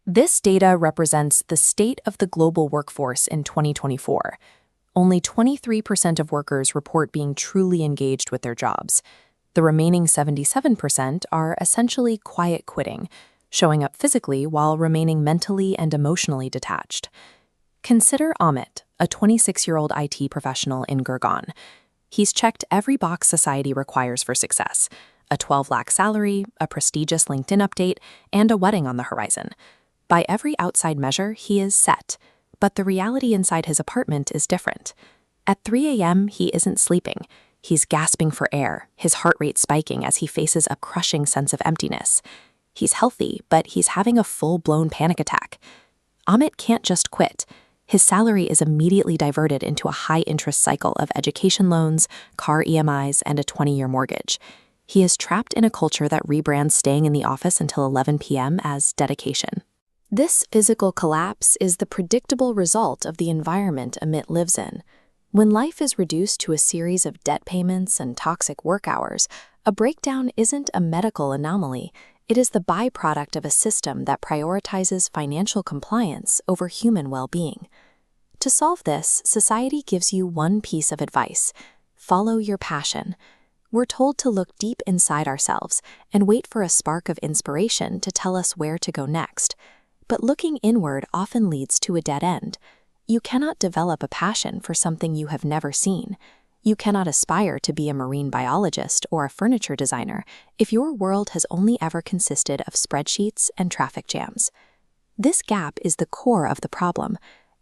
This data represents the state of the global workforce in 2024. Only 23% of workers report being truly engaged with their jobs. The remaining 77% are essentially quiet quitting, showing up physically while remaining mentally and emotionally detached. Consider Amit, a 26-year-old IT professional in Gurgaon. He's checked every box society requires for success: a 12 lakh salary, a prestigious LinkedIn update, and a wedding on the horizon. By every outside measure, he is set, but the reality inside his apartment is different. At 3 a.m., he isn't sleeping. He's gasping for air, his heart rate spiking as he faces a crushing sense of emptiness. He's healthy, but he's having a full-blown panic attack. Amit can't just quit. His salary is immediately diverted into a high-interest cycle of education loans, car EMIs, and a 20-year mortgage. He is trapped in a culture that rebrands staying in the office until 11 p.m. as dedication. This physical collapse is the predictable result of the environment Amit lives in. When life is reduced to a series of debt payments and toxic work hours, a breakdown isn't a medical anomaly. It is the byproduct of a system that prioritizes financial compliance over human well-being. To solve this, society gives you one piece of advice: follow your passion. We're told to look deep inside ourselves and wait for a spark of inspiration to tell us where to go next. But looking inward often leads to a dead end. You cannot develop a passion for something you have never seen. You cannot aspire to be a marine biologist or a furniture designer if your world has only ever consisted of spreadsheets and traffic jams. This gap is the core of the problem.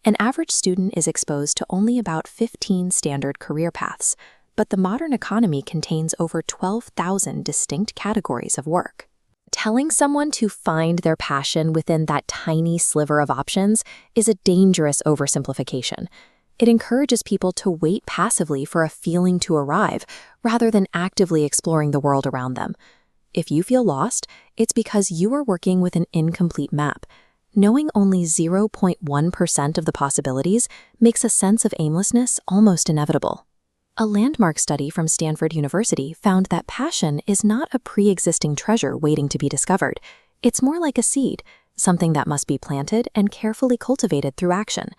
An average student is exposed to only about 15 standard career paths, but the modern economy contains over 12,000 distinct categories of work. Telling someone to find their passion within that tiny sliver of options is a dangerous oversimplification. It encourages people to wait passively for a feeling to arrive rather than actively exploring the world around them. If you feel lost, it's because you are working with an incomplete map. Knowing only 0.1% of the possibilities makes a sense of aimlessness almost inevitable. A landmark study from Stanford University found that passion is not a pre-existing treasure waiting to be discovered. It's more like a seed, something that must be planted and carefully cultivated through action.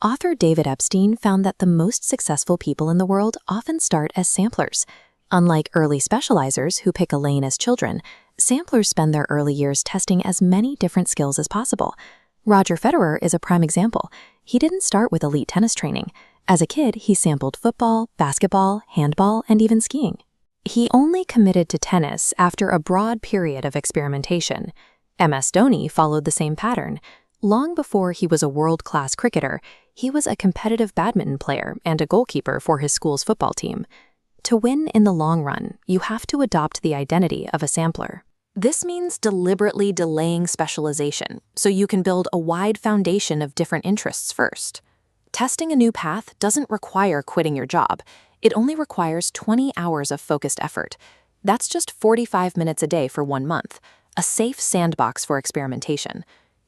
Author David Epstein found that the most successful people in the world often start as samplers. Unlike early specializers who pick a lane as children, samplers spend their early years testing as many different skills as possible. Roger Federer is a prime example. He didn't start with elite tennis training. As a kid, he sampled football, basketball, handball, and even skiing. He only committed to tennis after a broad period of experimentation. MS Dhoni followed the same pattern. Long before he was a world-class cricketer, he was a competitive badminton player and a goalkeeper for his school's football team. To win in the long run, you have to adopt the identity of a sampler. This means deliberately delaying specialization so you can build a wide foundation of different interests first. Testing a new path doesn't require quitting your job. It only requires 20 hours of focused effort. That's just 45 minutes a day for 1 month, a safe sandbox for experimentation.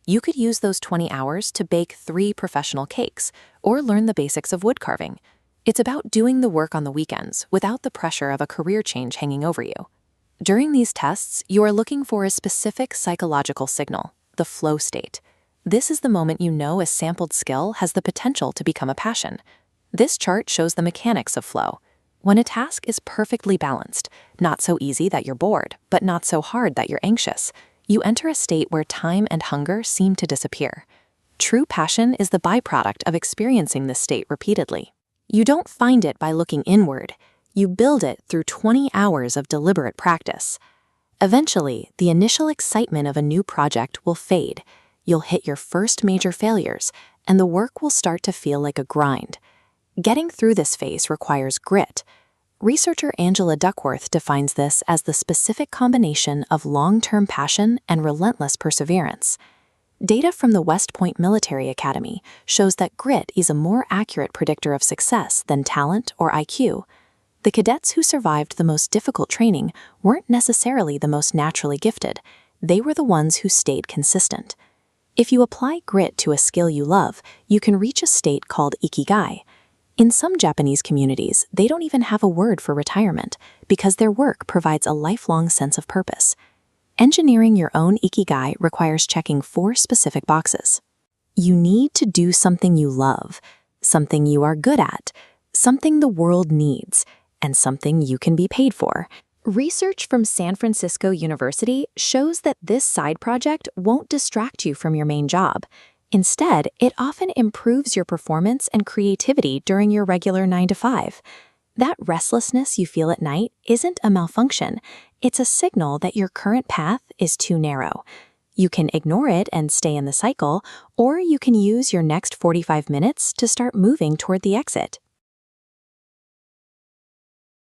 You could use those 20 hours to bake 3 professional cakes or learn the basics of wood carving. It's about doing the work on the weekends without the pressure of a career change hanging over you. During these tests, you are looking for a specific psychological signal, the flow state. This is the moment you know a sampled skill has the potential to become a passion. This chart shows the mechanics of flow. When a task is perfectly balanced, not so easy that you're bored, but not so hard that you're anxious, you enter a state where time and hunger seem to disappear. True passion is the byproduct of experiencing this state repeatedly. You don't find it by looking inward. You build it through 20 hours of deliberate practice. Eventually, the initial excitement of a new project will fade. You'll hit your first major failures, and the work will start to feel like a grind. Getting through this phase requires grit. Researcher Angela Duckworth defines this as the specific combination of long-term passion and relentless perseverance. Data from the West Point Military Academy shows that grit is a more accurate predictor of success than talent or IQ. The cadets who survived the most difficult training weren't necessarily the most naturally gifted. They were the ones who stayed consistent. If you apply grit to a skill you love, you can reach a state called ikigai. In some Japanese communities, they don't even have a word for retirement because their work provides a lifelong sense of purpose. Engineering your own ikigai requires checking 4 specific boxes. You need to do something you love, something you are good at, something the world needs, and something you can be paid for. Research from San Francisco University shows that this side project won't distract you from your main job. Instead, it often improves your performance and creativity during your regular 9 to 5. That restlessness you feel at night isn't a malfunction. It's a signal that your current path is too narrow. You can ignore it and stay in the cycle, or you can use your next 45 minutes to start moving toward the exit.